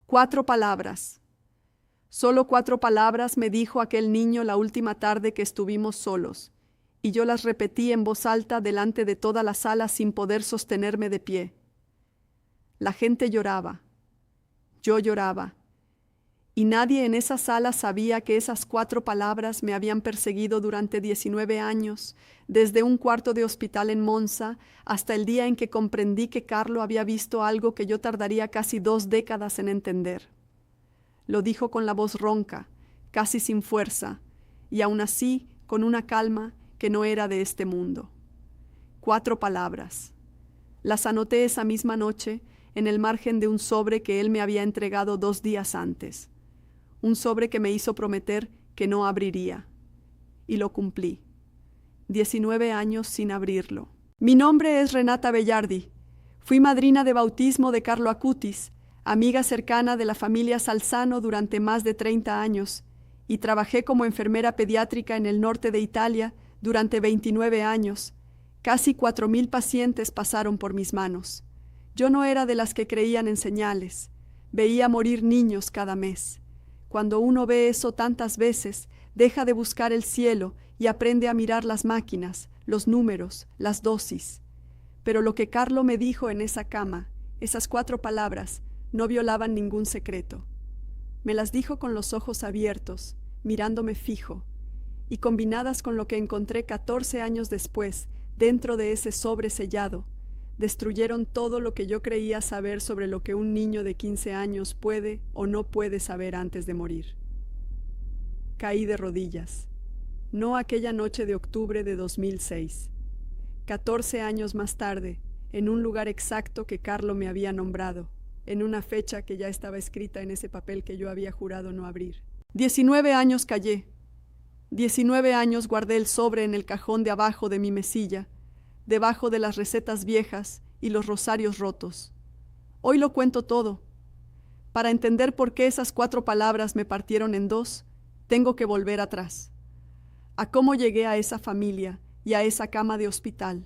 4 palabras. Solo 4 palabras me dijo aquel niño la última tarde que estuvimos solos, y yo las repetí en voz alta delante de toda la sala sin poder sostenerme de pie. La gente lloraba. Yo lloraba. Y nadie en esa sala sabía que esas 4 palabras me habían perseguido durante 19 años, desde un cuarto de hospital en Monza hasta el día en que comprendí que Carlo había visto algo que yo tardaría casi 2 décadas en entender. Lo dijo con la voz ronca, casi sin fuerza, y aún así con una calma que no era de este mundo. 4 palabras. Las anoté esa misma noche en el margen de un sobre que él me había entregado 2 días antes. Un sobre que me hizo prometer que no abriría. Y lo cumplí. 19 años sin abrirlo. Mi nombre es Renata Bellardi. Fui madrina de bautismo de Carlo Acutis, amiga cercana de la familia Salzano durante más de 30 años, y trabajé como enfermera pediátrica en el norte de Italia durante 29 años. Casi 4,000 pacientes pasaron por mis manos. Yo no era de las que creían en señales. Veía morir niños cada mes. Cuando uno ve eso tantas veces, deja de buscar el cielo y aprende a mirar las máquinas, los números, las dosis. Pero lo que Carlo me dijo en esa cama, esas 4 palabras, no violaban ningún secreto. Me las dijo con los ojos abiertos, mirándome fijo, y combinadas con lo que encontré 14 años después, dentro de ese sobre sellado, destruyeron todo lo que yo creía saber sobre lo que un niño de 15 años puede o no puede saber antes de morir. Caí de rodillas. No aquella noche de octubre de 2006. 14 años más tarde, en un lugar exacto que Carlo me había nombrado, en una fecha que ya estaba escrita en ese papel que yo había jurado no abrir. 19 años callé. 19 años guardé el sobre en el cajón de abajo de mi mesilla, debajo de las recetas viejas y los rosarios rotos. Hoy lo cuento todo. Para entender por qué esas 4 palabras me partieron en 2, tengo que volver atrás. A cómo llegué a esa familia y a esa cama de hospital.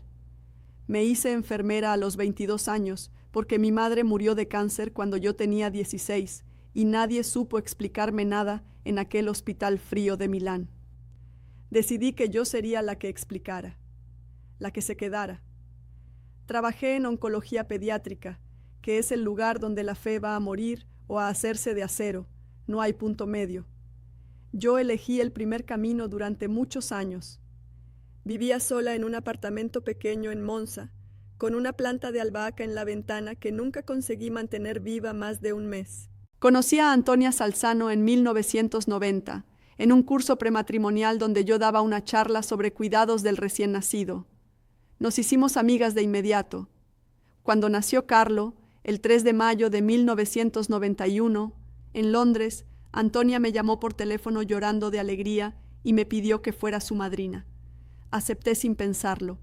Me hice enfermera a los 22 años porque mi madre murió de cáncer cuando yo tenía 16 y nadie supo explicarme nada en aquel hospital frío de Milán. Decidí que yo sería la que explicara, la que se quedara. Trabajé en oncología pediátrica, que es el lugar donde la fe va a morir o a hacerse de acero, no hay punto medio. Yo elegí el primer camino durante muchos años. Vivía sola en un apartamento pequeño en Monza, con una planta de albahaca en la ventana que nunca conseguí mantener viva más de un mes. Conocí a Antonia Salzano en 1990, en un curso prematrimonial donde yo daba una charla sobre cuidados del recién nacido. Nos hicimos amigas de inmediato. Cuando nació Carlo, el 3 de mayo de 1991, en Londres, Antonia me llamó por teléfono llorando de alegría y me pidió que fuera su madrina. Acepté sin pensarlo.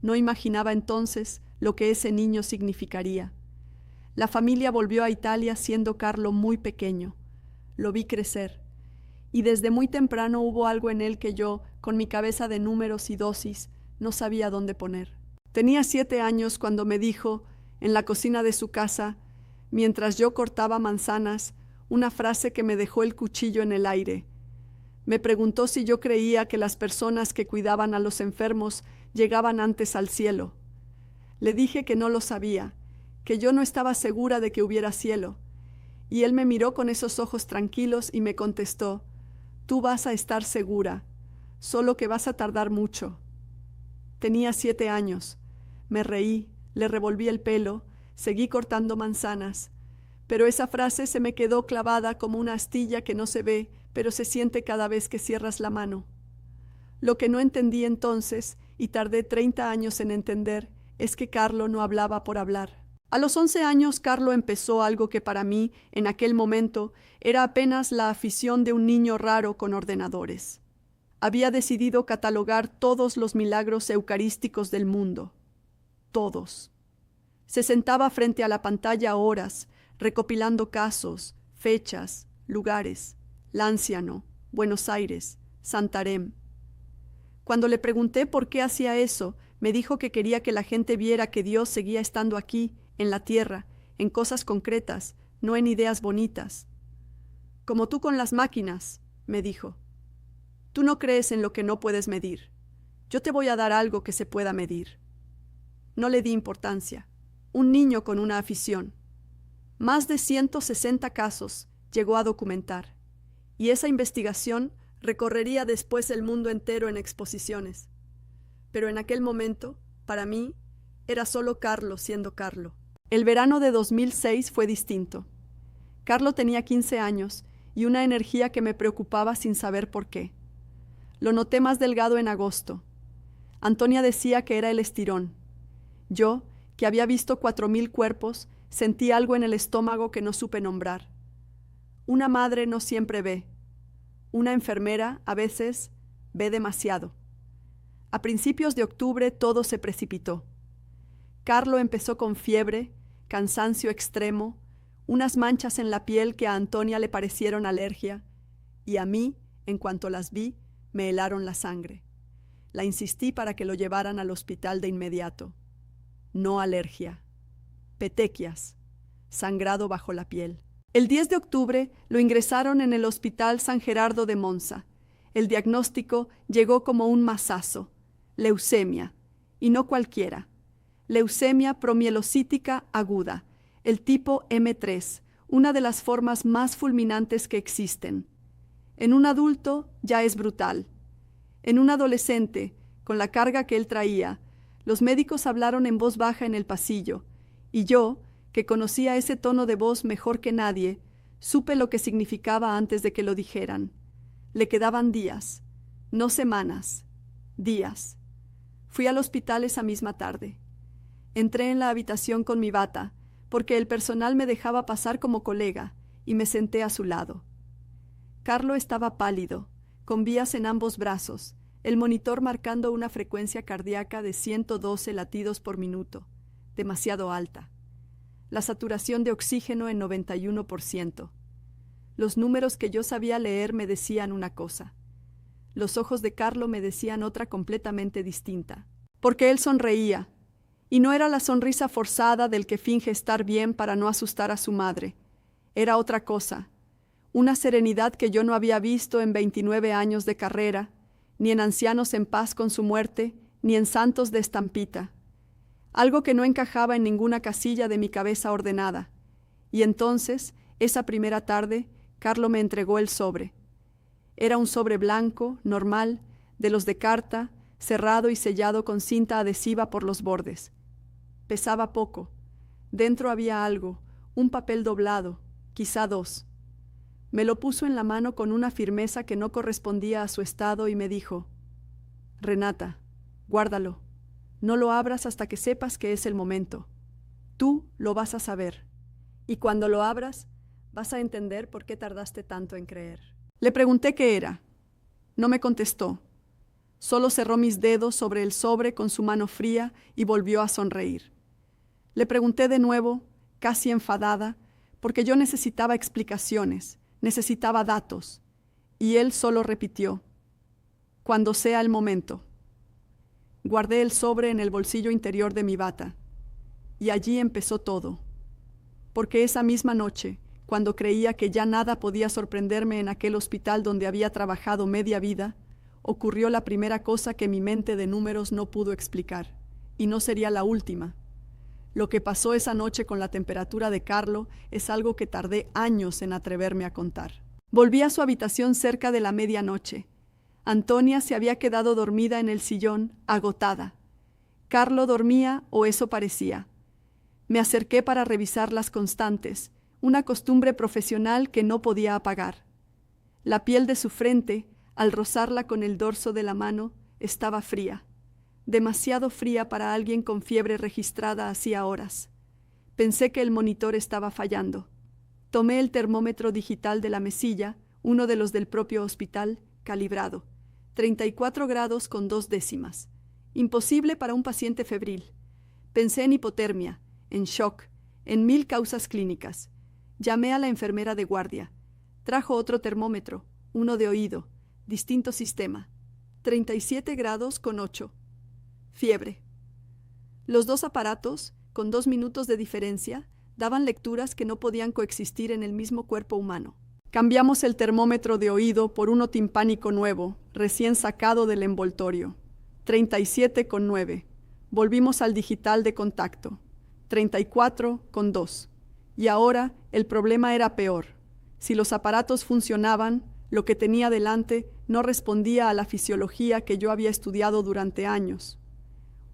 No imaginaba entonces lo que ese niño significaría. La familia volvió a Italia siendo Carlo muy pequeño. Lo vi crecer. Y desde muy temprano hubo algo en él que yo, con mi cabeza de números y dosis, no sabía dónde poner. Tenía 7 años cuando me dijo, en la cocina de su casa, mientras yo cortaba manzanas, una frase que me dejó el cuchillo en el aire. Me preguntó si yo creía que las personas que cuidaban a los enfermos llegaban antes al cielo. Le dije que no lo sabía, que yo no estaba segura de que hubiera cielo. Y él me miró con esos ojos tranquilos y me contestó, «Tú vas a estar segura, solo que vas a tardar mucho». Tenía 7 años. Me reí, le revolví el pelo, seguí cortando manzanas. Pero esa frase se me quedó clavada como una astilla que no se ve, pero se siente cada vez que cierras la mano. Lo que no entendí entonces, y tardé 30 años en entender, es que Carlo no hablaba por hablar. A los 11 años, Carlo empezó algo que para mí, en aquel momento, era apenas la afición de un niño raro con ordenadores. Había decidido catalogar todos los milagros eucarísticos del mundo. Todos. Se sentaba frente a la pantalla horas, recopilando casos, fechas, lugares. Lanciano, Buenos Aires, Santarém. Cuando le pregunté por qué hacía eso, me dijo que quería que la gente viera que Dios seguía estando aquí, en la tierra, en cosas concretas, no en ideas bonitas. Como tú con las máquinas, me dijo. Tú no crees en lo que no puedes medir. Yo te voy a dar algo que se pueda medir. No le di importancia. Un niño con una afición. Más de 160 casos llegó a documentar, y esa investigación recorrería después el mundo entero en exposiciones. Pero en aquel momento, para mí, era solo Carlo siendo Carlo. El verano de 2006 fue distinto. Carlo tenía 15 años y una energía que me preocupaba sin saber por qué. Lo noté más delgado en agosto. Antonia decía que era el estirón. Yo, que había visto 4000 cuerpos, sentí algo en el estómago que no supe nombrar. Una madre no siempre ve. Una enfermera, a veces, ve demasiado. A principios de octubre todo se precipitó. Carlo empezó con fiebre, cansancio extremo, unas manchas en la piel que a Antonia le parecieron alergia, y a mí, en cuanto las vi, me helaron la sangre. La insistí para que lo llevaran al hospital de inmediato. No alergia. Petequias. Sangrado bajo la piel. El 10 de octubre lo ingresaron en el Hospital San Gerardo de Monza. El diagnóstico llegó como un mazazo. Leucemia. Y no cualquiera. Leucemia promielocítica aguda. El tipo M3, una de las formas más fulminantes que existen. En un adulto ya es brutal. En un adolescente, con la carga que él traía, los médicos hablaron en voz baja en el pasillo, y yo, que conocía ese tono de voz mejor que nadie, supe lo que significaba antes de que lo dijeran. Le quedaban días, no semanas, días. Fui al hospital esa misma tarde. Entré en la habitación con mi bata, porque el personal me dejaba pasar como colega, y me senté a su lado. Carlo estaba pálido, con vías en ambos brazos, el monitor marcando una frecuencia cardíaca de 112 latidos por minuto, demasiado alta. La saturación de oxígeno en 91%. Los números que yo sabía leer me decían una cosa. Los ojos de Carlo me decían otra completamente distinta. Porque él sonreía, y no era la sonrisa forzada del que finge estar bien para no asustar a su madre. Era otra cosa, una serenidad que yo no había visto en 29 años de carrera, ni en ancianos en paz con su muerte, ni en santos de estampita. Algo que no encajaba en ninguna casilla de mi cabeza ordenada. Y entonces, esa primera tarde, Carlo me entregó el sobre. Era un sobre blanco, normal, de los de carta, cerrado y sellado con cinta adhesiva por los bordes. Pesaba poco. Dentro había algo, un papel doblado, quizá 2. Me lo puso en la mano con una firmeza que no correspondía a su estado y me dijo: Renata, guárdalo. No lo abras hasta que sepas que es el momento. Tú lo vas a saber. Y cuando lo abras, vas a entender por qué tardaste tanto en creer. Le pregunté qué era. No me contestó. Solo cerró mis dedos sobre el sobre con su mano fría y volvió a sonreír. Le pregunté de nuevo, casi enfadada, porque yo necesitaba explicaciones, necesitaba datos, y él solo repitió: cuando sea el momento. Guardé el sobre en el bolsillo interior de mi bata, y allí empezó todo. Porque esa misma noche, cuando creía que ya nada podía sorprenderme en aquel hospital donde había trabajado media vida, ocurrió la primera cosa que mi mente de números no pudo explicar, y no sería la última. Lo que pasó esa noche con la temperatura de Carlo es algo que tardé años en atreverme a contar. Volví a su habitación cerca de la medianoche. Antonia se había quedado dormida en el sillón, agotada. Carlo dormía, o eso parecía. Me acerqué para revisar las constantes, una costumbre profesional que no podía apagar. La piel de su frente, al rozarla con el dorso de la mano, estaba fría. Demasiado fría para alguien con fiebre registrada hacía horas. Pensé que el monitor estaba fallando. Tomé el termómetro digital de la mesilla, uno de los del propio hospital, calibrado. 34 grados con 2 décimas. Imposible para un paciente febril. Pensé en hipotermia, en shock, en 1000 causas clínicas. Llamé a la enfermera de guardia. Trajo otro termómetro, uno de oído, distinto sistema. 37 grados con 8. Fiebre. Los dos aparatos, con 2 minutos de diferencia, daban lecturas que no podían coexistir en el mismo cuerpo humano. Cambiamos el termómetro de oído por uno timpánico nuevo, recién sacado del envoltorio. 37,9. Volvimos al digital de contacto. 34,2. Y ahora el problema era peor. Si los aparatos funcionaban, lo que tenía delante no respondía a la fisiología que yo había estudiado durante años.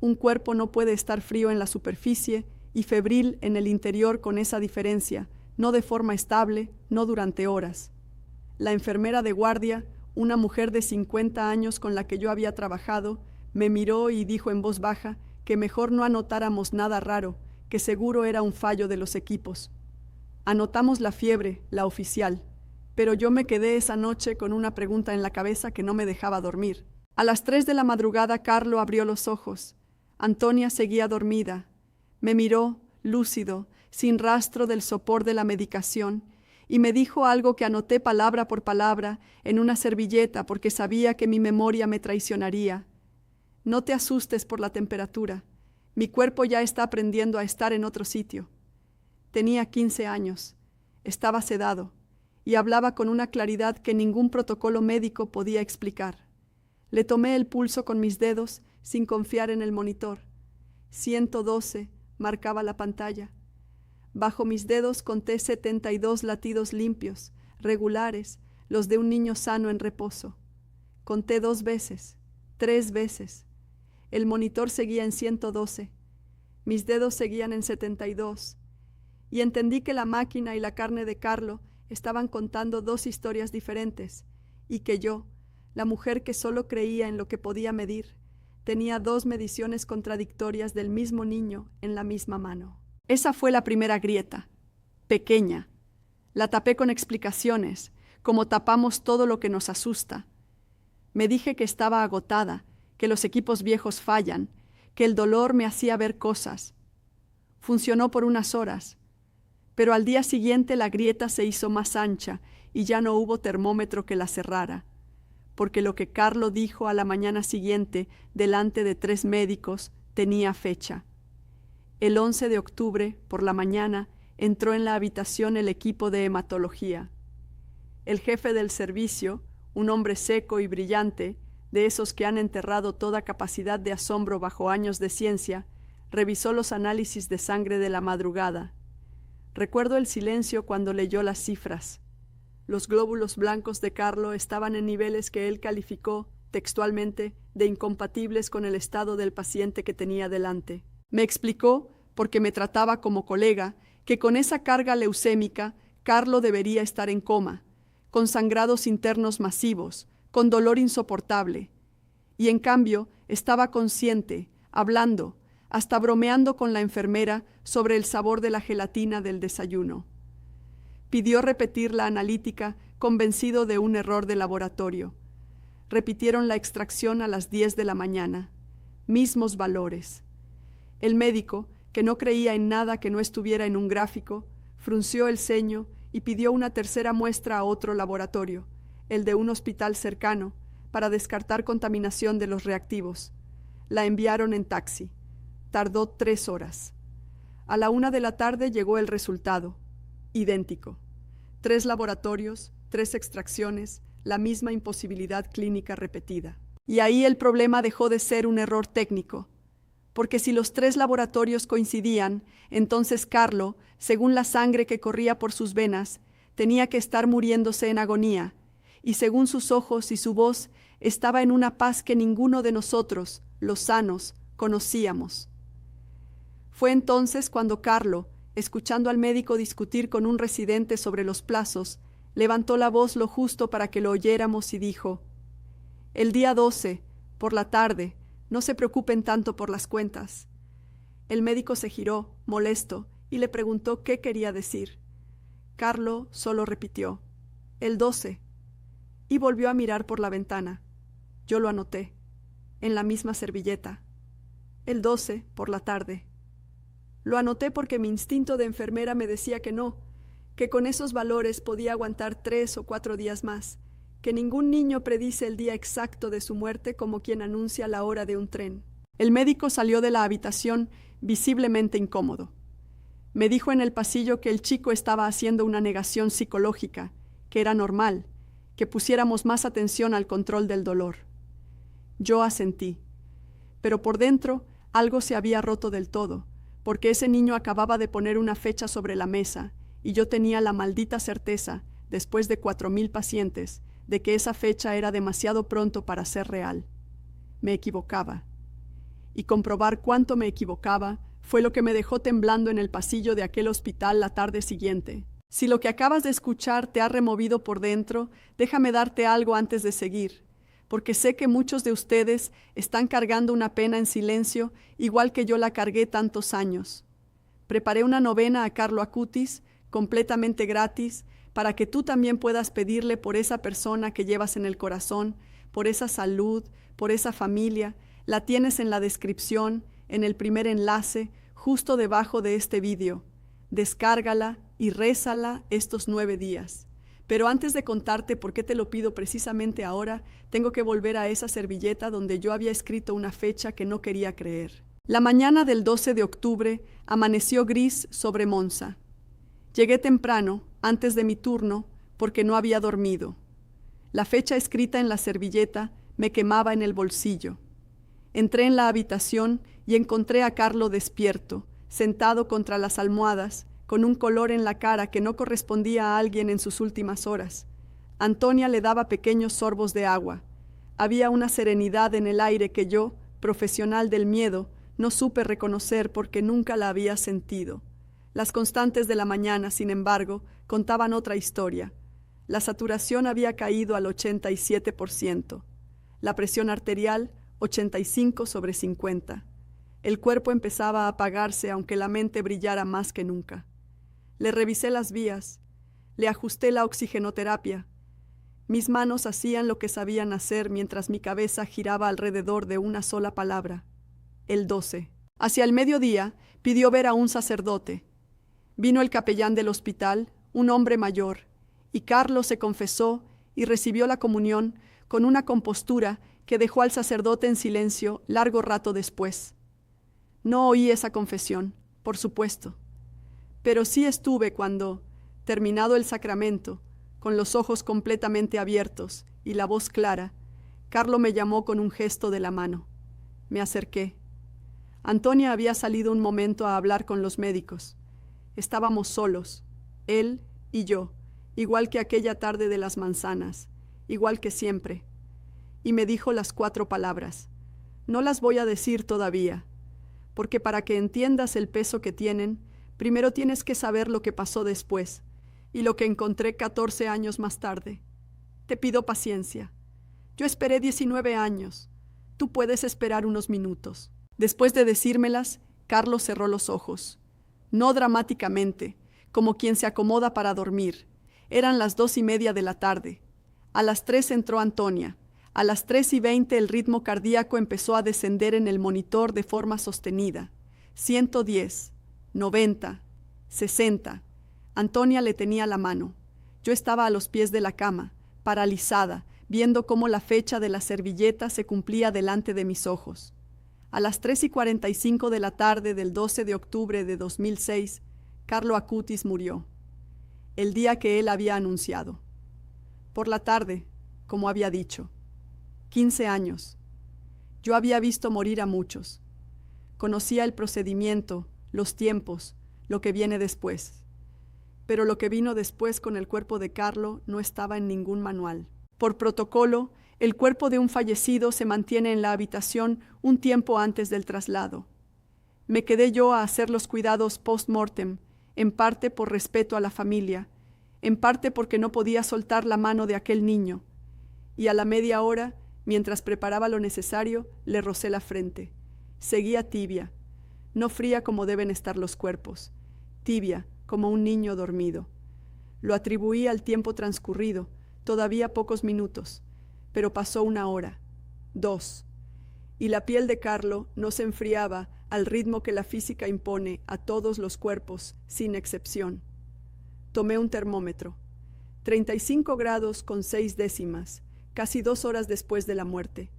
Un cuerpo no puede estar frío en la superficie y febril en el interior con esa diferencia, no de forma estable, no durante horas. La enfermera de guardia, una mujer de 50 años con la que yo había trabajado, me miró y dijo en voz baja que mejor no anotáramos nada raro, que seguro era un fallo de los equipos. Anotamos la fiebre, la oficial, pero yo me quedé esa noche con una pregunta en la cabeza que no me dejaba dormir. A las 3 de la madrugada Carlo abrió los ojos. Antonia seguía dormida. Me miró, lúcido, sin rastro del sopor de la medicación, y me dijo algo que anoté palabra por palabra en una servilleta porque sabía que mi memoria me traicionaría. No te asustes por la temperatura. Mi cuerpo ya está aprendiendo a estar en otro sitio. Tenía 15 años. Estaba sedado y hablaba con una claridad que ningún protocolo médico podía explicar. Le tomé el pulso con mis dedos sin confiar en el monitor. 112 marcaba la pantalla. Bajo mis dedos conté 72 latidos limpios, regulares, los de un niño sano en reposo. Conté 2 veces, 3 veces. El monitor seguía en 112. Mis dedos seguían en 72. Y entendí que la máquina y la carne de Carlo estaban contando 2 historias diferentes, y que yo, la mujer que solo creía en lo que podía medir, tenía 2 mediciones contradictorias del mismo niño en la misma mano. Esa fue la primera grieta, pequeña. La tapé con explicaciones, como tapamos todo lo que nos asusta. Me dije que estaba agotada, que los equipos viejos fallan, que el dolor me hacía ver cosas. Funcionó por unas horas, pero al día siguiente la grieta se hizo más ancha y ya no hubo termómetro que la cerrara, porque lo que Carlo dijo a la mañana siguiente delante de 3 médicos tenía fecha. El 11 de octubre, por la mañana, entró en la habitación el equipo de hematología. El jefe del servicio, un hombre seco y brillante, de esos que han enterrado toda capacidad de asombro bajo años de ciencia, revisó los análisis de sangre de la madrugada. Recuerdo el silencio cuando leyó las cifras. Los glóbulos blancos de Carlo estaban en niveles que él calificó, textualmente, de incompatibles con el estado del paciente que tenía delante. Me explicó, porque me trataba como colega, que con esa carga leucémica, Carlo debería estar en coma, con sangrados internos masivos, con dolor insoportable. Y en cambio, estaba consciente, hablando, hasta bromeando con la enfermera sobre el sabor de la gelatina del desayuno. Pidió repetir la analítica, convencido de un error de laboratorio. Repitieron la extracción a las 10 de la mañana. Mismos valores. El médico, que no creía en nada que no estuviera en un gráfico, frunció el ceño y pidió una tercera muestra a otro laboratorio, el de un hospital cercano, para descartar contaminación de los reactivos. La enviaron en taxi. Tardó 3 horas. A la 1 de la tarde llegó el resultado. Idéntico. 3 laboratorios, 3 extracciones, la misma imposibilidad clínica repetida. Y ahí el problema dejó de ser un error técnico, porque si los 3 laboratorios coincidían, entonces Carlo, según la sangre que corría por sus venas, tenía que estar muriéndose en agonía, y según sus ojos y su voz, estaba en una paz que ninguno de nosotros, los sanos, conocíamos. Fue entonces cuando Carlo, escuchando al médico discutir con un residente sobre los plazos, levantó la voz lo justo para que lo oyéramos y dijo: «El día 12, por la tarde, no se preocupen tanto por las cuentas». El médico se giró, molesto, y le preguntó qué quería decir. Carlo solo repitió: «El 12», y volvió a mirar por la ventana. Yo lo anoté, en la misma servilleta. El 12, por la tarde. Lo anoté porque mi instinto de enfermera me decía que no, que con esos valores podía aguantar 3 o 4 días más, que ningún niño predice el día exacto de su muerte como quien anuncia la hora de un tren. El médico salió de la habitación visiblemente incómodo. Me dijo en el pasillo que el chico estaba haciendo una negación psicológica, que era normal, que pusiéramos más atención al control del dolor. Yo asentí, pero por dentro algo se había roto del todo, porque ese niño acababa de poner una fecha sobre la mesa y yo tenía la maldita certeza, después de 4,000 pacientes, de que esa fecha era demasiado pronto para ser real. Me equivocaba. Y comprobar cuánto me equivocaba fue lo que me dejó temblando en el pasillo de aquel hospital la tarde siguiente. Si lo que acabas de escuchar te ha removido por dentro, déjame darte algo antes de seguir, porque sé que muchos de ustedes están cargando una pena en silencio, igual que yo la cargué tantos años. Preparé una novena a Carlo Acutis, completamente gratis, para que tú también puedas pedirle por esa persona que llevas en el corazón, por esa salud, por esa familia. La tienes en la descripción, en el primer enlace, justo debajo de este vídeo. Descárgala y rézala estos 9 días. Pero antes de contarte por qué te lo pido precisamente ahora, tengo que volver a esa servilleta donde yo había escrito una fecha que no quería creer. La mañana del 12 de octubre amaneció gris sobre Monza. Llegué temprano, antes de mi turno, porque no había dormido. La fecha escrita en la servilleta me quemaba en el bolsillo. Entré en la habitación y encontré a Carlo despierto, sentado contra las almohadas, con un color en la cara que no correspondía a alguien en sus últimas horas. Antonia le daba pequeños sorbos de agua. Había una serenidad en el aire que yo, profesional del miedo, no supe reconocer porque nunca la había sentido. Las constantes de la mañana, sin embargo, contaban otra historia. La saturación había caído al 87%. La presión arterial, 85/50. El cuerpo empezaba a apagarse aunque la mente brillara más que nunca. Le revisé las vías, le ajusté la oxigenoterapia. Mis manos hacían lo que sabían hacer mientras mi cabeza giraba alrededor de una sola palabra: el 12. Hacia el mediodía pidió ver a un sacerdote. Vino el capellán del hospital, un hombre mayor, y Carlos se confesó y recibió la comunión con una compostura que dejó al sacerdote en silencio largo rato después. No oí esa confesión, por supuesto, pero sí estuve cuando, terminado el sacramento, con los ojos completamente abiertos y la voz clara, Carlo me llamó con un gesto de la mano. Me acerqué. Antonia había salido un momento a hablar con los médicos. Estábamos solos, él y yo, igual que aquella tarde de las manzanas, igual que siempre. Y me dijo las 4 palabras. No las voy a decir todavía, porque para que entiendas el peso que tienen, primero tienes que saber lo que pasó después, y lo que encontré 14 años más tarde. Te pido paciencia. Yo esperé 19 años. Tú puedes esperar unos minutos. Después de decírmelas, Carlos cerró los ojos. No dramáticamente, como quien se acomoda para dormir. Eran las 2:30 de la tarde. A las 3 entró Antonia. A las 3:20 el ritmo cardíaco empezó a descender en el monitor de forma sostenida. 110, 90, 60. Antonia le tenía la mano. Yo estaba a los pies de la cama, paralizada, viendo cómo la fecha de la servilleta se cumplía delante de mis ojos. A las 3:45 de la tarde del 12 de octubre de 2006, Carlo Acutis murió, el día que él había anunciado. Por la tarde, como había dicho. 15 años. Yo había visto morir a muchos. Conocía el procedimiento, los tiempos, lo que viene después. Pero lo que vino después con el cuerpo de Carlo no estaba en ningún manual. Por protocolo, el cuerpo de un fallecido se mantiene en la habitación un tiempo antes del traslado. Me quedé yo a hacer los cuidados post-mortem, en parte por respeto a la familia, en parte porque no podía soltar la mano de aquel niño, y a la media hora, mientras preparaba lo necesario, le rocé la frente. Seguía tibia, no fría como deben estar los cuerpos, tibia como un niño dormido. Lo atribuí al tiempo transcurrido, todavía pocos minutos, pero pasó 1 hora, 2, y la piel de Carlo no se enfriaba al ritmo que la física impone a todos los cuerpos, sin excepción. Tomé un termómetro, 35 grados con 6 décimas, casi 2 horas después de la muerte.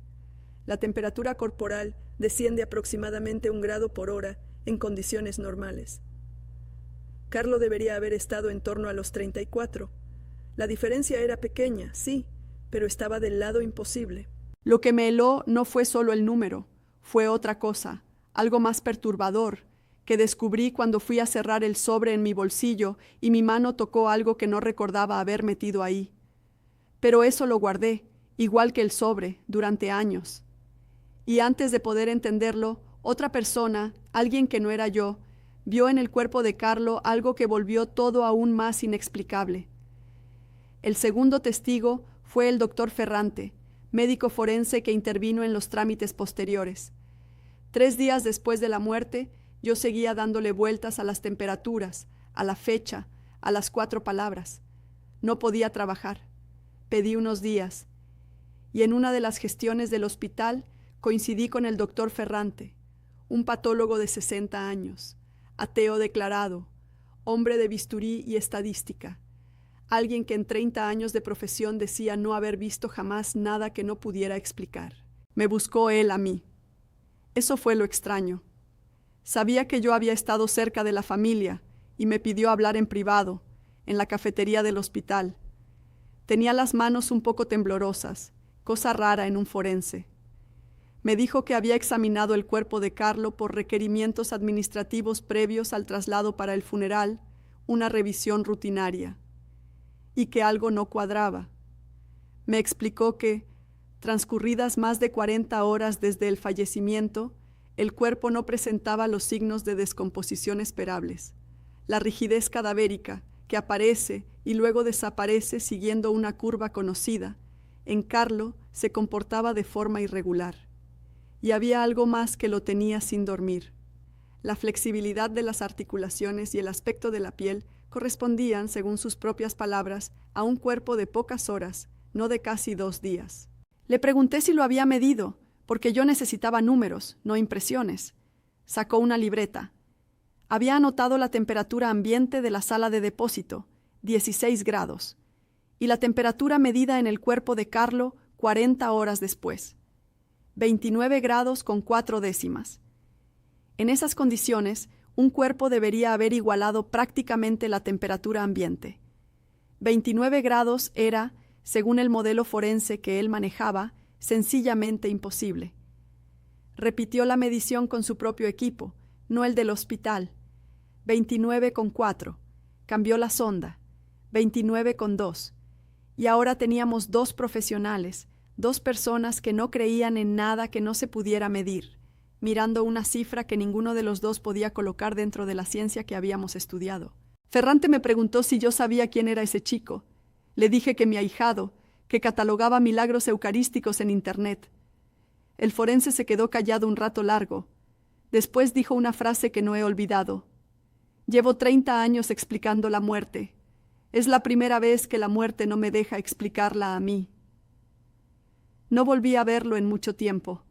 La temperatura corporal desciende aproximadamente 1 grado por hora en condiciones normales. Carlo debería haber estado en torno a los 34. La diferencia era pequeña, sí, pero estaba del lado imposible. Lo que me heló no fue solo el número, fue otra cosa, algo más perturbador, que descubrí cuando fui a cerrar el sobre en mi bolsillo y mi mano tocó algo que no recordaba haber metido ahí. Pero eso lo guardé, igual que el sobre, durante años. Y antes de poder entenderlo, otra persona, alguien que no era yo, vio en el cuerpo de Carlo algo que volvió todo aún más inexplicable. El segundo testigo fue el doctor Ferrante, médico forense que intervino en los trámites posteriores. 3 días después de la muerte, yo seguía dándole vueltas a las temperaturas, a la fecha, a las 4 palabras. No podía trabajar. Pedí unos días. Y en una de las gestiones del hospital coincidí con el doctor Ferrante, un patólogo de 60 años, ateo declarado, hombre de bisturí y estadística, alguien que en 30 años de profesión decía no haber visto jamás nada que no pudiera explicar. Me buscó él a mí. Eso fue lo extraño. Sabía que yo había estado cerca de la familia y me pidió hablar en privado, en la cafetería del hospital. Tenía las manos un poco temblorosas, cosa rara en un forense. Me dijo que había examinado el cuerpo de Carlo por requerimientos administrativos previos al traslado para el funeral, una revisión rutinaria, y que algo no cuadraba. Me explicó que, transcurridas más de 40 horas desde el fallecimiento, el cuerpo no presentaba los signos de descomposición esperables. La rigidez cadavérica, que aparece y luego desaparece siguiendo una curva conocida, en Carlo se comportaba de forma irregular. Y había algo más que lo tenía sin dormir. La flexibilidad de las articulaciones y el aspecto de la piel correspondían, según sus propias palabras, a un cuerpo de pocas horas, no de casi 2 días. Le pregunté si lo había medido, porque yo necesitaba números, no impresiones. Sacó una libreta. Había anotado la temperatura ambiente de la sala de depósito, 16 grados, y la temperatura medida en el cuerpo de Carlo 40 horas después, 29 grados con 4 décimas. En esas condiciones, un cuerpo debería haber igualado prácticamente la temperatura ambiente. 29 grados era, según el modelo forense que él manejaba, sencillamente imposible. Repitió la medición con su propio equipo, no el del hospital. 29,4. Cambió la sonda. 29,2. Y ahora teníamos 2 profesionales, 2 personas que no creían en nada que no se pudiera medir, mirando una cifra que ninguno de los 2 podía colocar dentro de la ciencia que habíamos estudiado. Ferrante me preguntó si yo sabía quién era ese chico. Le dije que mi ahijado, que catalogaba milagros eucarísticos en Internet. El forense se quedó callado un rato largo. Después dijo una frase que no he olvidado. Llevo 30 años explicando la muerte. Es la primera vez que la muerte no me deja explicarla a mí. No volví a verlo en mucho tiempo,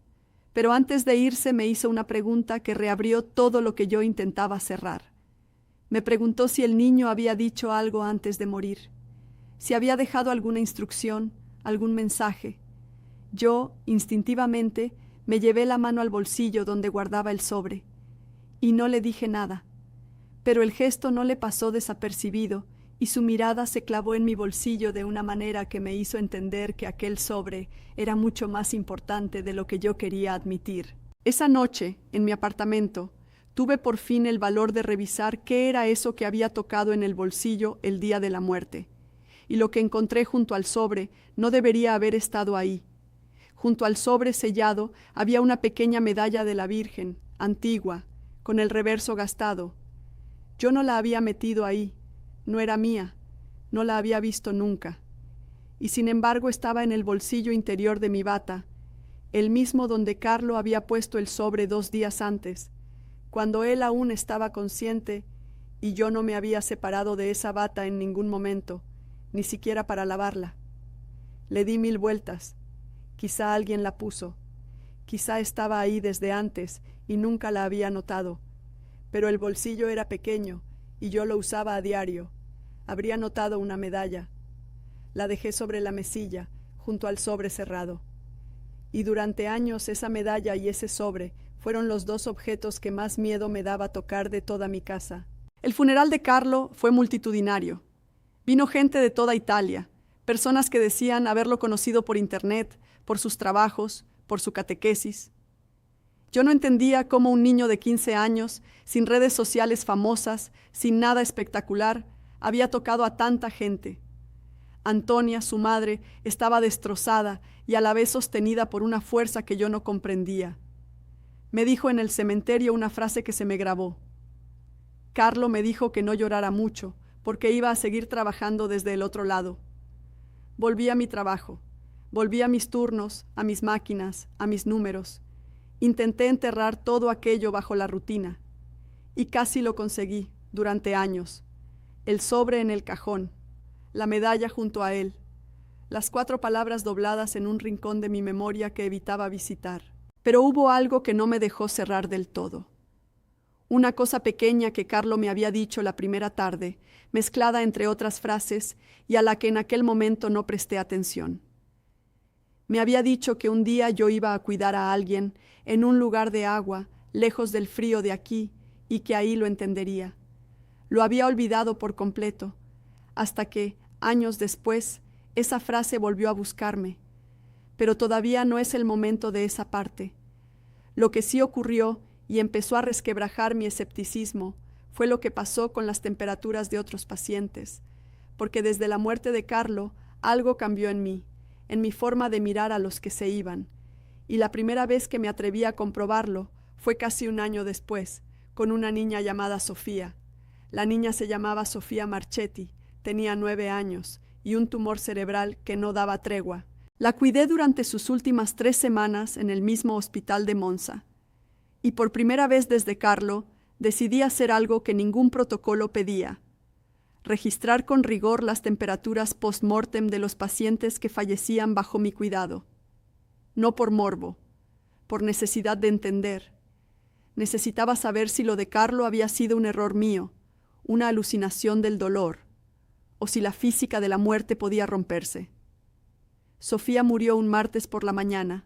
pero antes de irse me hizo una pregunta que reabrió todo lo que yo intentaba cerrar. Me preguntó si el niño había dicho algo antes de morir, si había dejado alguna instrucción, algún mensaje. Yo, instintivamente, me llevé la mano al bolsillo donde guardaba el sobre, y no le dije nada. Pero el gesto no le pasó desapercibido, y su mirada se clavó en mi bolsillo de una manera que me hizo entender que aquel sobre era mucho más importante de lo que yo quería admitir. Esa noche, en mi apartamento, tuve por fin el valor de revisar qué era eso que había tocado en el bolsillo el día de la muerte. Y lo que encontré junto al sobre no debería haber estado ahí. Junto al sobre sellado había una pequeña medalla de la Virgen, antigua, con el reverso gastado. Yo no la había metido ahí. No era mía, no la había visto nunca, y sin embargo estaba en el bolsillo interior de mi bata, el mismo donde Carlo había puesto el sobre 2 días antes, cuando él aún estaba consciente y yo no me había separado de esa bata en ningún momento, ni siquiera para lavarla. Le di 1000 vueltas, quizá alguien la puso, quizá estaba ahí desde antes y nunca la había notado, pero el bolsillo era pequeño, y yo lo usaba a diario. Habría notado una medalla. La dejé sobre la mesilla, junto al sobre cerrado. Y durante años esa medalla y ese sobre fueron los 2 objetos que más miedo me daba tocar de toda mi casa. El funeral de Carlo fue multitudinario. Vino gente de toda Italia, personas que decían haberlo conocido por internet, por sus trabajos, por su catequesis. Yo no entendía cómo un niño de 15 años, sin redes sociales famosas, sin nada espectacular, había tocado a tanta gente. Antonia, su madre, estaba destrozada y a la vez sostenida por una fuerza que yo no comprendía. Me dijo en el cementerio una frase que se me grabó. Carlo me dijo que no llorara mucho, porque iba a seguir trabajando desde el otro lado. Volví a mi trabajo, volví a mis turnos, a mis máquinas, a mis números. Intenté enterrar todo aquello bajo la rutina. Y casi lo conseguí, durante años. El sobre en el cajón, la medalla junto a él, las 4 palabras dobladas en un rincón de mi memoria que evitaba visitar. Pero hubo algo que no me dejó cerrar del todo. Una cosa pequeña que Carlo me había dicho la primera tarde, mezclada entre otras frases y a la que en aquel momento no presté atención. Me había dicho que un día yo iba a cuidar a alguien en un lugar de agua, lejos del frío de aquí, y que ahí lo entendería. Lo había olvidado por completo, hasta que, años después, esa frase volvió a buscarme. Pero todavía no es el momento de esa parte. Lo que sí ocurrió y empezó a resquebrajar mi escepticismo fue lo que pasó con las temperaturas de otros pacientes, porque desde la muerte de Carlo algo cambió en mi forma de mirar a los que se iban, y la primera vez que me atreví a comprobarlo fue casi un año después, con una niña llamada Sofía. La niña se llamaba Sofía Marchetti, tenía 9 años y un tumor cerebral que no daba tregua. La cuidé durante sus últimas 3 semanas en el mismo hospital de Monza. Y por primera vez desde Carlo, decidí hacer algo que ningún protocolo pedía: registrar con rigor las temperaturas post-mortem de los pacientes que fallecían bajo mi cuidado. No por morbo, por necesidad de entender. Necesitaba saber si lo de Carlo había sido un error mío, una alucinación del dolor, o si la física de la muerte podía romperse. Sofía murió un martes por la mañana.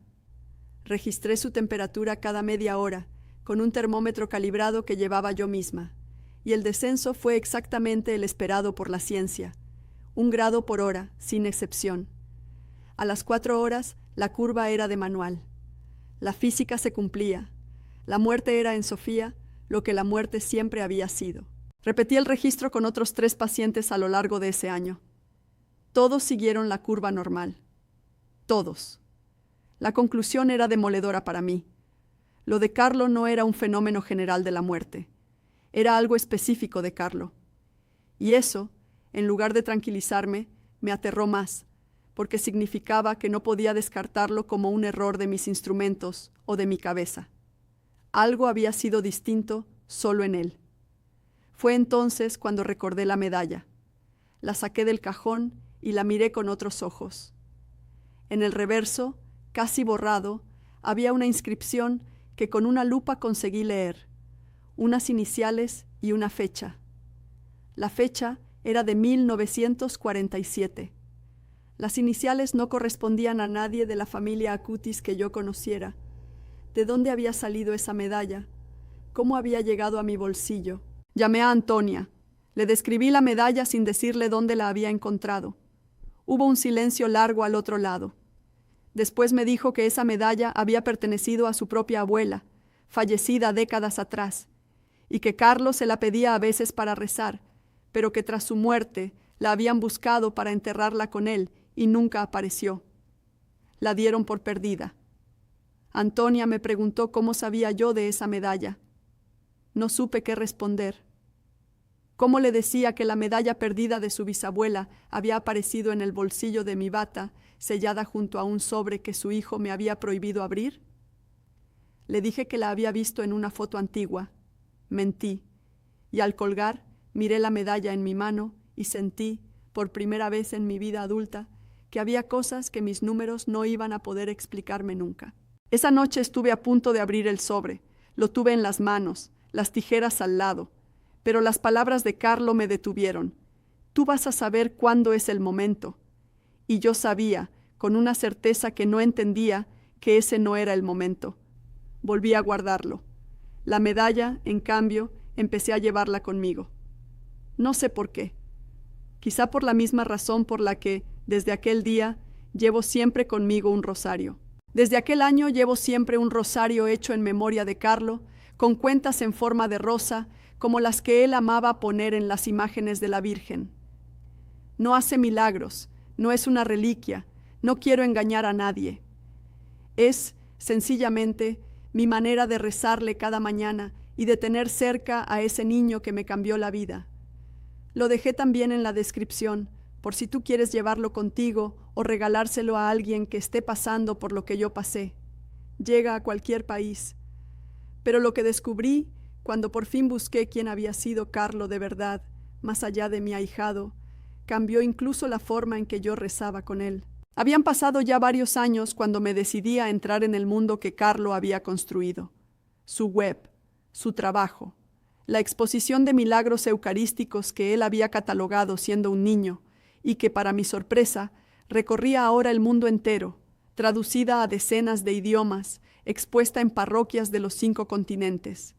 Registré su temperatura cada media hora, con un termómetro calibrado que llevaba yo misma, y el descenso fue exactamente el esperado por la ciencia, 1 grado por hora, sin excepción. A las 4 horas, la curva era de manual. La física se cumplía. La muerte era en Sofía lo que la muerte siempre había sido. Repetí el registro con otros 3 pacientes a lo largo de ese año. Todos siguieron la curva normal. Todos. La conclusión era demoledora para mí. Lo de Carlo no era un fenómeno general de la muerte. Era algo específico de Carlo. Y eso, en lugar de tranquilizarme, me aterró más, porque significaba que no podía descartarlo como un error de mis instrumentos o de mi cabeza. Algo había sido distinto solo en él. Fue entonces cuando recordé la medalla. La saqué del cajón y la miré con otros ojos. En el reverso, casi borrado, había una inscripción que con una lupa conseguí leer, unas iniciales y una fecha. La fecha era de 1947. Las iniciales no correspondían a nadie de la familia Acutis que yo conociera. ¿De dónde había salido esa medalla? ¿Cómo había llegado a mi bolsillo? Llamé a Antonia. Le describí la medalla sin decirle dónde la había encontrado. Hubo un silencio largo al otro lado. Después me dijo que esa medalla había pertenecido a su propia abuela, fallecida décadas atrás, y que Carlos se la pedía a veces para rezar, pero que tras su muerte la habían buscado para enterrarla con él y nunca apareció. La dieron por perdida. Antonia me preguntó cómo sabía yo de esa medalla. No supe qué responder. ¿Cómo le decía que la medalla perdida de su bisabuela había aparecido en el bolsillo de mi bata, sellada junto a un sobre que su hijo me había prohibido abrir? Le dije que la había visto en una foto antigua. Mentí, y al colgar miré la medalla en mi mano y sentí, por primera vez en mi vida adulta, que había cosas que mis números no iban a poder explicarme nunca. Esa noche estuve a punto de abrir el sobre. Lo tuve en las manos, las tijeras al lado, pero las palabras de Carlo me detuvieron. Tú vas a saber cuándo es el momento. Y yo sabía, con una certeza que no entendía, que ese no era el momento. Volví a guardarlo. La medalla, en cambio, empecé a llevarla conmigo. No sé por qué. Quizá por la misma razón por la que, desde aquel día, llevo siempre conmigo un rosario. Desde aquel año llevo siempre un rosario hecho en memoria de Carlo, con cuentas en forma de rosa, como las que él amaba poner en las imágenes de la Virgen. No hace milagros, no es una reliquia, no quiero engañar a nadie. Es, sencillamente, mi manera de rezarle cada mañana y de tener cerca a ese niño que me cambió la vida. Lo dejé también en la descripción, por si tú quieres llevarlo contigo o regalárselo a alguien que esté pasando por lo que yo pasé. Llega a cualquier país. Pero lo que descubrí, cuando por fin busqué quién había sido Carlo de verdad, más allá de mi ahijado, cambió incluso la forma en que yo rezaba con él. Habían pasado ya varios años cuando me decidí a entrar en el mundo que Carlo había construido. Su web, su trabajo, la exposición de milagros eucarísticos que él había catalogado siendo un niño y que, para mi sorpresa, recorría ahora el mundo entero, traducida a decenas de idiomas, expuesta en parroquias de los 5 continentes.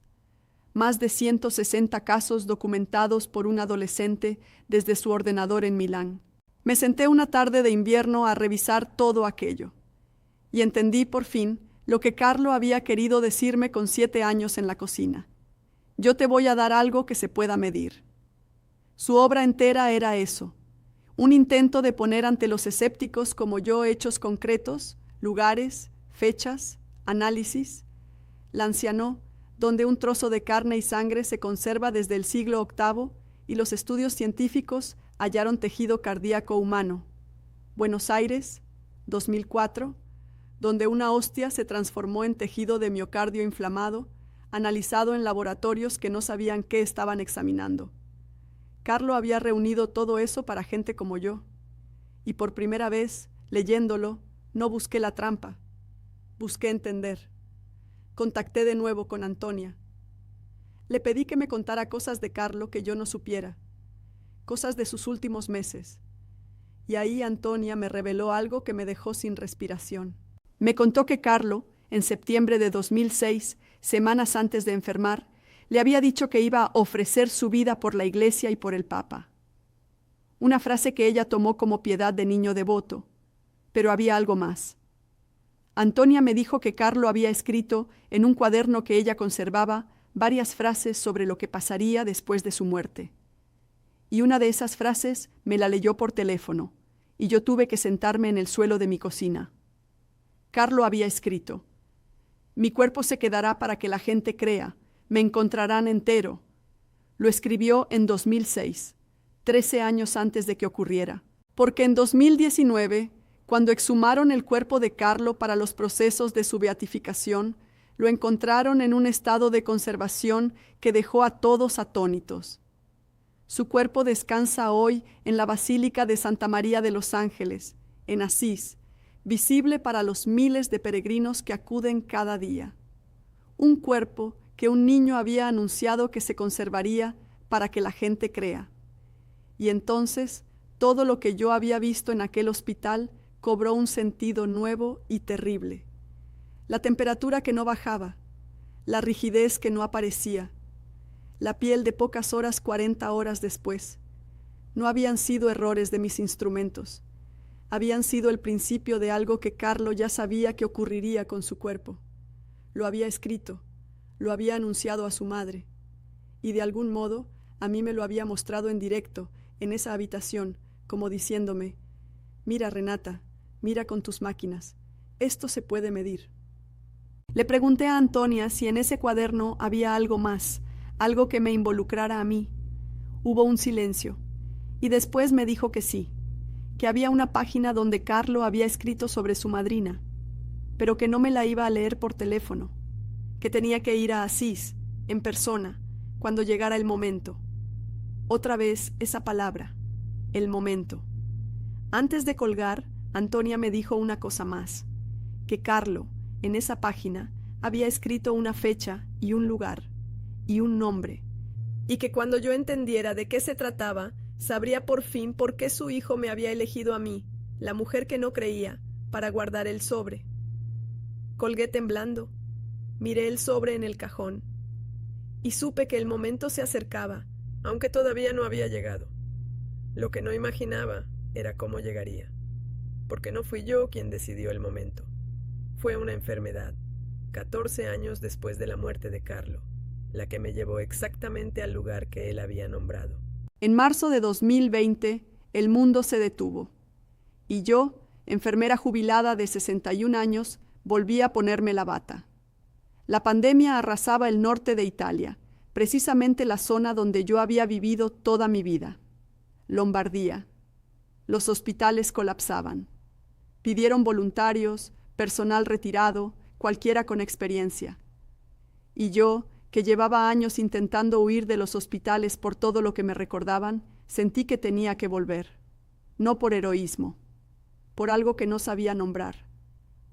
Más de 160 casos documentados por un adolescente desde su ordenador en Milán. Me senté una tarde de invierno a revisar todo aquello y entendí por fin lo que Carlo había querido decirme con 7 años en la cocina. Yo te voy a dar algo que se pueda medir. Su obra entera era eso, un intento de poner ante los escépticos como yo hechos concretos, lugares, fechas, análisis. La ancianó, donde un trozo de carne y sangre se conserva desde el siglo VIII y los estudios científicos hallaron tejido cardíaco humano. Buenos Aires, 2004, donde una hostia se transformó en tejido de miocardio inflamado, analizado en laboratorios que no sabían qué estaban examinando. Carlo había reunido todo eso para gente como yo, y por primera vez, leyéndolo, no busqué la trampa, busqué entender. Contacté de nuevo con Antonia. Le pedí que me contara cosas de Carlo que yo no supiera, cosas de sus últimos meses. Y ahí Antonia me reveló algo que me dejó sin respiración. Me contó que Carlo, en septiembre de 2006, semanas antes de enfermar, le había dicho que iba a ofrecer su vida por la Iglesia y por el Papa. Una frase que ella tomó como piedad de niño devoto, pero había algo más. Antonia me dijo que Carlo había escrito en un cuaderno que ella conservaba varias frases sobre lo que pasaría después de su muerte. Y una de esas frases me la leyó por teléfono, y yo tuve que sentarme en el suelo de mi cocina. Carlo había escrito: mi cuerpo se quedará para que la gente crea, me encontrarán entero. Lo escribió en 2006, 13 años antes de que ocurriera, porque en 2019, cuando exhumaron el cuerpo de Carlo para los procesos de su beatificación, lo encontraron en un estado de conservación que dejó a todos atónitos. Su cuerpo descansa hoy en la Basílica de Santa María de los Ángeles, en Asís, visible para los miles de peregrinos que acuden cada día. Un cuerpo que un niño había anunciado que se conservaría para que la gente crea. Y entonces, todo lo que yo había visto en aquel hospital cobró un sentido nuevo y terrible. La temperatura que no bajaba, la rigidez que no aparecía, la piel de pocas horas 40 horas después. No habían sido errores de mis instrumentos. Habían sido el principio de algo que Carlo ya sabía que ocurriría con su cuerpo. Lo había escrito, lo había anunciado a su madre, y de algún modo a mí me lo había mostrado en directo, en esa habitación, como diciéndome: mira, Renata, mira con tus máquinas, esto se puede medir. Le pregunté a Antonia si en ese cuaderno había algo más, algo que me involucrara a mí. Hubo un silencio, y después me dijo que sí, que había una página donde Carlo había escrito sobre su madrina, pero que no me la iba a leer por teléfono, que tenía que ir a Asís, en persona, cuando llegara el momento. Otra vez esa palabra, el momento. Antes de colgar, Antonia me dijo una cosa más, que Carlo, en esa página, había escrito una fecha y un lugar, y un nombre, y que cuando yo entendiera de qué se trataba, sabría por fin por qué su hijo me había elegido a mí, la mujer que no creía, para guardar el sobre. Colgué temblando, miré el sobre en el cajón, y supe que el momento se acercaba, aunque todavía no había llegado. Lo que no imaginaba era cómo llegaría, porque no fui yo quien decidió el momento. Fue una enfermedad, 14 años después de la muerte de Carlo, la que me llevó exactamente al lugar que él había nombrado. En marzo de 2020, el mundo se detuvo. Y yo, enfermera jubilada de 61 años, volví a ponerme la bata. La pandemia arrasaba el norte de Italia, precisamente la zona donde yo había vivido toda mi vida. Lombardía. Los hospitales colapsaban. Pidieron voluntarios, personal retirado, cualquiera con experiencia. Y yo, que llevaba años intentando huir de los hospitales por todo lo que me recordaban, sentí que tenía que volver. No por heroísmo, por algo que no sabía nombrar.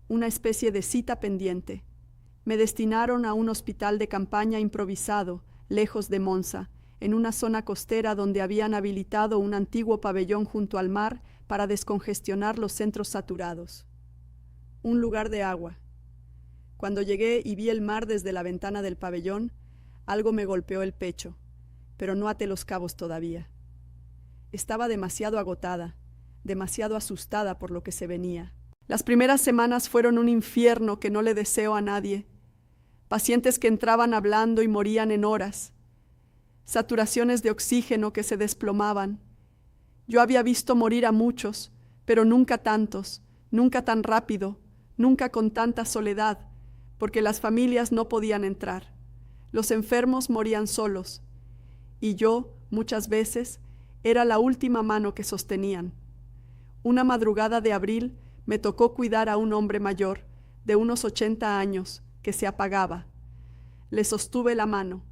Una especie de cita pendiente. Me destinaron a un hospital de campaña improvisado, lejos de Monza, en una zona costera donde habían habilitado un antiguo pabellón junto al mar para descongestionar los centros saturados. Un lugar de agua. Cuando llegué y vi el mar desde la ventana del pabellón, algo me golpeó el pecho, pero no até los cabos todavía. Estaba demasiado agotada, demasiado asustada por lo que se venía. Las primeras semanas fueron un infierno que no le deseo a nadie. Pacientes que entraban hablando y morían en horas. Saturaciones de oxígeno que se desplomaban. Yo había visto morir a muchos, pero nunca tantos, nunca tan rápido, nunca con tanta soledad, porque las familias no podían entrar. Los enfermos morían solos, y yo, muchas veces, era la última mano que sostenían. Una madrugada de abril me tocó cuidar a un hombre mayor, de unos 80 años, que se apagaba. Le sostuve la mano,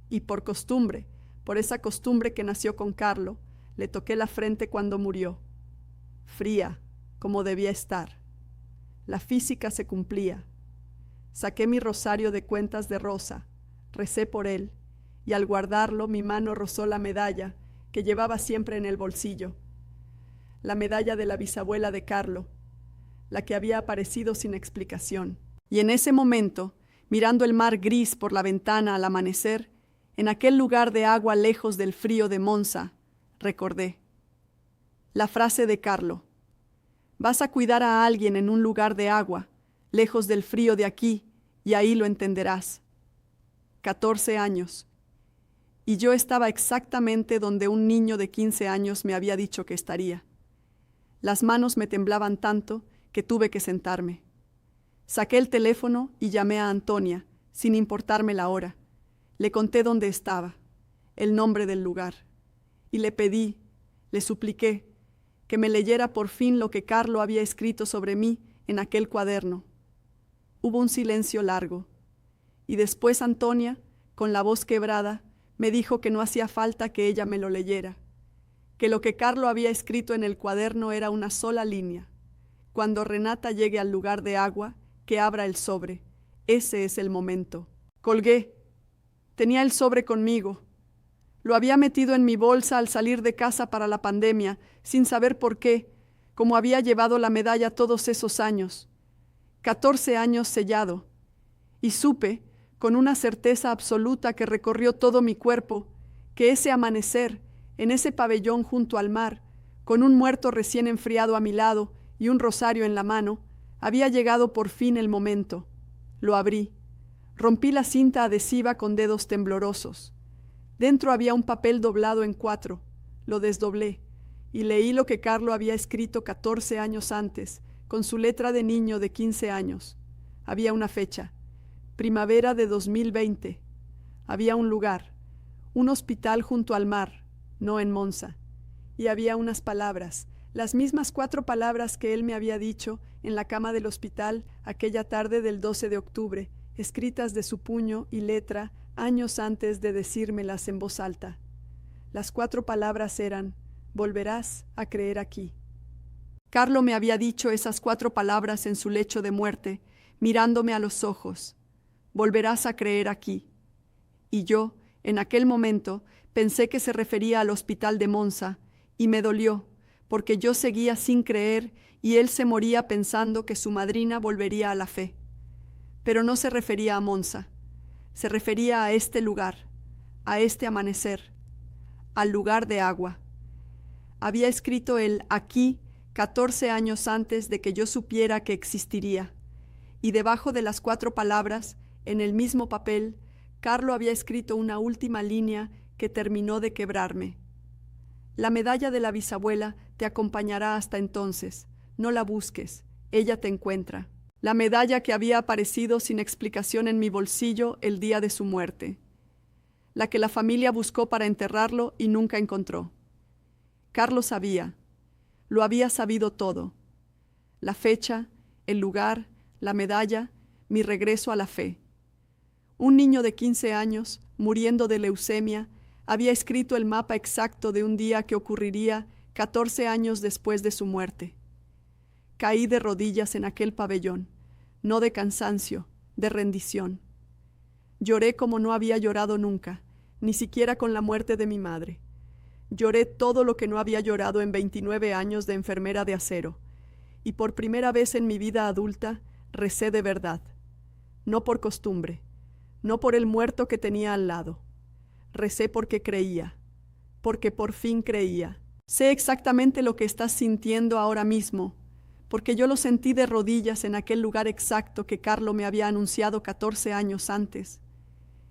y por costumbre, por esa costumbre que nació con Carlo, le toqué la frente cuando murió. Fría, como debía estar. La física se cumplía. Saqué mi rosario de cuentas de rosa, recé por él, y al guardarlo mi mano rozó la medalla que llevaba siempre en el bolsillo. La medalla de la bisabuela de Carlo, la que había aparecido sin explicación. Y en ese momento, mirando el mar gris por la ventana al amanecer, en aquel lugar de agua lejos del frío de Monza, recordé la frase de Carlo: vas a cuidar a alguien en un lugar de agua, lejos del frío de aquí, y ahí lo entenderás. 14 años. Y yo estaba exactamente donde un niño de 15 años me había dicho que estaría. Las manos me temblaban tanto que tuve que sentarme. Saqué el teléfono y llamé a Antonia, sin importarme la hora. Le conté dónde estaba, el nombre del lugar, y le pedí, le supliqué, que me leyera por fin lo que Carlo había escrito sobre mí en aquel cuaderno. Hubo un silencio largo, y después Antonia, con la voz quebrada, me dijo que no hacía falta que ella me lo leyera, que lo que Carlo había escrito en el cuaderno era una sola línea: cuando Renata llegue al lugar de agua, que abra el sobre. Ese es el momento. Colgué. Tenía el sobre conmigo. Lo había metido en mi bolsa al salir de casa para la pandemia, sin saber por qué, como había llevado la medalla todos esos años. 14 años sellado. Y supe, con una certeza absoluta que recorrió todo mi cuerpo, que ese amanecer, en ese pabellón junto al mar, con un muerto recién enfriado a mi lado y un rosario en la mano, había llegado por fin el momento. Lo abrí. Rompí la cinta adhesiva con dedos temblorosos. Dentro había un papel doblado en 4. Lo desdoblé y leí lo que Carlo había escrito 14 años antes, con su letra de niño de 15 años. Había una fecha: primavera de 2020. Había un lugar, un hospital junto al mar, no en Monza. Y había unas palabras, las mismas 4 palabras que él me había dicho en la cama del hospital aquella tarde del 12 de octubre, escritas de su puño y letra años antes de decírmelas en voz alta. Las 4 palabras eran: volverás a creer aquí. Carlo me había dicho esas 4 palabras en su lecho de muerte, mirándome a los ojos: volverás a creer aquí. Y yo, en aquel momento, pensé que se refería al hospital de Monza, y me dolió, porque yo seguía sin creer y él se moría pensando que su madrina volvería a la fe. Pero no se refería a Monza, se refería a este lugar, a este amanecer, al lugar de agua. Había escrito el aquí 14 años antes de que yo supiera que existiría, y debajo de las 4 palabras, en el mismo papel, Carlo había escrito una última línea que terminó de quebrarme. La medalla de la bisabuela te acompañará hasta entonces. No la busques, ella te encuentra. La medalla que había aparecido sin explicación en mi bolsillo el día de su muerte. La que la familia buscó para enterrarlo y nunca encontró. Carlos sabía. Lo había sabido todo. La fecha, el lugar, la medalla, mi regreso a la fe. Un niño de 15 años, muriendo de leucemia, había escrito el mapa exacto de un día que ocurriría 14 años después de su muerte. Caí de rodillas en aquel pabellón, no de cansancio, de rendición. Lloré como no había llorado nunca, ni siquiera con la muerte de mi madre. Lloré todo lo que no había llorado en 29 años de enfermera de acero, y por primera vez en mi vida adulta recé de verdad, no por costumbre, no por el muerto que tenía al lado. Recé porque creía, porque por fin creía. Sé exactamente lo que estás sintiendo ahora mismo, porque yo lo sentí de rodillas en aquel lugar exacto que Carlo me había anunciado 14 años antes.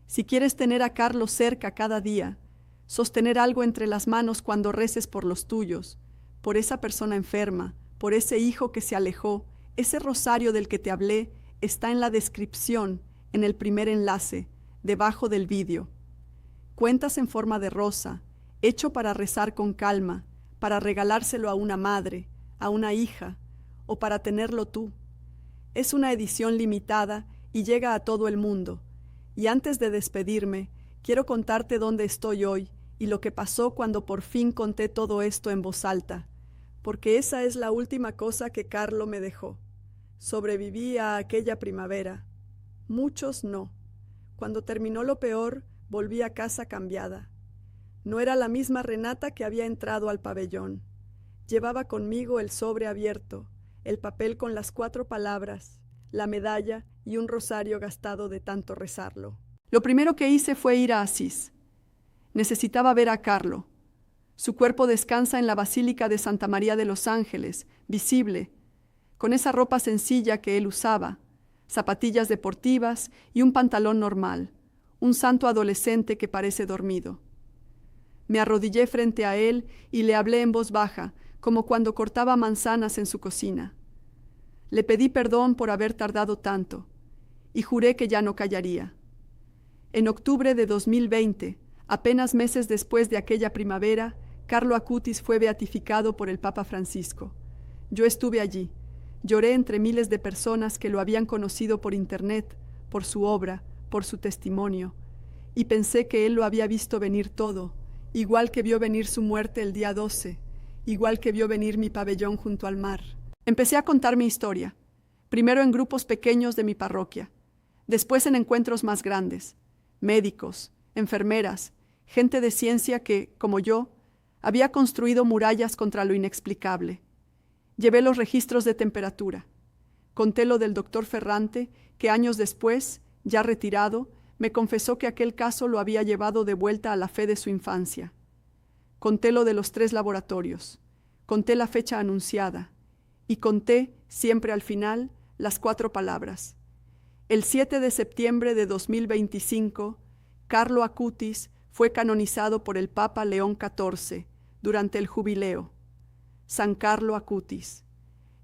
Si quieres tener a Carlo cerca cada día, sostener algo entre las manos cuando reces por los tuyos, por esa persona enferma, por ese hijo que se alejó, ese rosario del que te hablé está en la descripción, en el primer enlace, debajo del vídeo. Cuentas en forma de rosa, hecho para rezar con calma, para regalárselo a una madre, a una hija, o para tenerlo tú. Es una edición limitada y llega a todo el mundo. Y antes de despedirme, quiero contarte dónde estoy hoy y lo que pasó cuando por fin conté todo esto en voz alta, porque esa es la última cosa que Carlo me dejó. Sobreviví a aquella primavera. Muchos no. Cuando terminó lo peor, volví a casa cambiada. No era la misma Renata que había entrado al pabellón. Llevaba conmigo el sobre abierto, el papel con las 4 palabras, la medalla y un rosario gastado de tanto rezarlo. Lo primero que hice fue ir a Asís. Necesitaba ver a Carlo. Su cuerpo descansa en la Basílica de Santa María de los Ángeles, visible, con esa ropa sencilla que él usaba, zapatillas deportivas y un pantalón normal, un santo adolescente que parece dormido. Me arrodillé frente a él y le hablé en voz baja, como cuando cortaba manzanas en su cocina. Le pedí perdón por haber tardado tanto, y juré que ya no callaría. En octubre de 2020, apenas meses después de aquella primavera, Carlo Acutis fue beatificado por el Papa Francisco. Yo estuve allí. Lloré entre miles de personas que lo habían conocido por internet, por su obra, por su testimonio, y pensé que él lo había visto venir todo, igual que vio venir su muerte el día 12, igual que vio venir mi pabellón junto al mar. Empecé a contar mi historia, primero en grupos pequeños de mi parroquia, después en encuentros más grandes, médicos, enfermeras, gente de ciencia que, como yo, había construido murallas contra lo inexplicable. Llevé los registros de temperatura. Conté lo del doctor Ferrante, que años después, ya retirado, me confesó que aquel caso lo había llevado de vuelta a la fe de su infancia. Conté lo de los 3 laboratorios. Conté la fecha anunciada. Y conté, siempre al final, las 4 palabras. El 7 de septiembre de 2025, Carlo Acutis fue canonizado por el Papa León XIV durante el jubileo. San Carlo Acutis,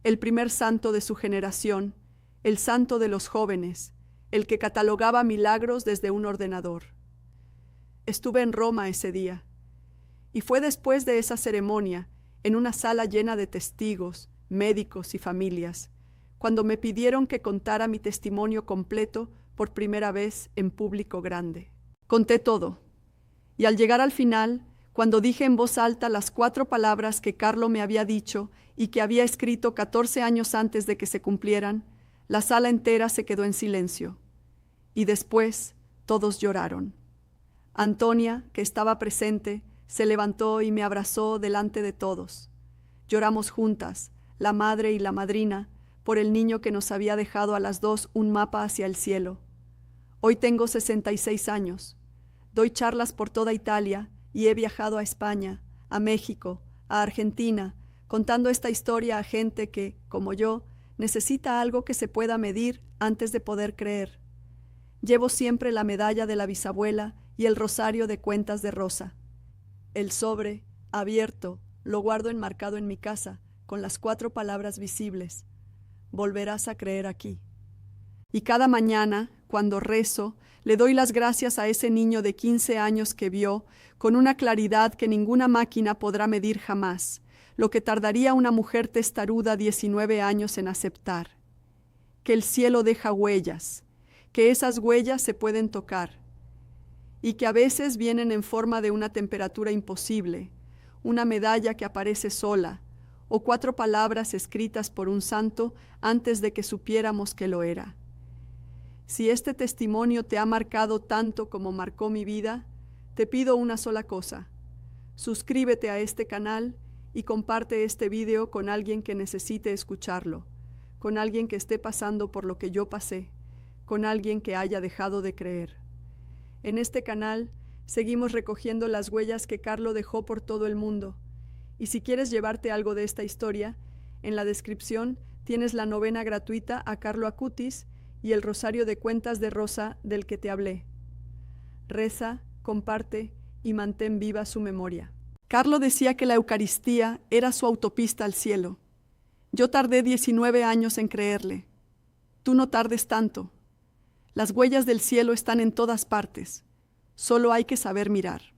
el primer santo de su generación, el santo de los jóvenes, el que catalogaba milagros desde un ordenador. Estuve en Roma ese día, y fue después de esa ceremonia, en una sala llena de testigos, médicos y familias, cuando me pidieron que contara mi testimonio completo por primera vez en público grande. Conté todo, y al llegar al final, cuando dije en voz alta las 4 palabras que Carlo me había dicho y que había escrito 14 años antes de que se cumplieran, la sala entera se quedó en silencio. Y después todos lloraron. Antonia, que estaba presente, se levantó y me abrazó delante de todos. Lloramos juntas, la madre y la madrina, por el niño que nos había dejado a las 2 un mapa hacia el cielo. Hoy tengo 66 años. Doy charlas por toda Italia y he viajado a España, a México, a Argentina, contando esta historia a gente que, como yo, necesita algo que se pueda medir antes de poder creer. Llevo siempre la medalla de la bisabuela y el rosario de cuentas de Rosa. El sobre, abierto, lo guardo enmarcado en mi casa, con las 4 palabras visibles: volverás a creer aquí. Y cada mañana, cuando rezo, le doy las gracias a ese niño de 15 años que vio, con una claridad que ninguna máquina podrá medir jamás, lo que tardaría una mujer testaruda 19 años en aceptar. Que el cielo deja huellas, que esas huellas se pueden tocar, y que a veces vienen en forma de una temperatura imposible, una medalla que aparece sola, o 4 palabras escritas por un santo antes de que supiéramos que lo era. Si este testimonio te ha marcado tanto como marcó mi vida, te pido una sola cosa: suscríbete a este canal y comparte este video con alguien que necesite escucharlo, con alguien que esté pasando por lo que yo pasé, con alguien que haya dejado de creer. En este canal seguimos recogiendo las huellas que Carlo dejó por todo el mundo, y si quieres llevarte algo de esta historia, en la descripción tienes la novena gratuita a Carlo Acutis y el rosario de cuentas de Rosa del que te hablé. Reza, comparte y mantén viva su memoria. Carlo decía que la Eucaristía era su autopista al cielo. Yo tardé 19 años en creerle. Tú no tardes tanto. Las huellas del cielo están en todas partes. Solo hay que saber mirar.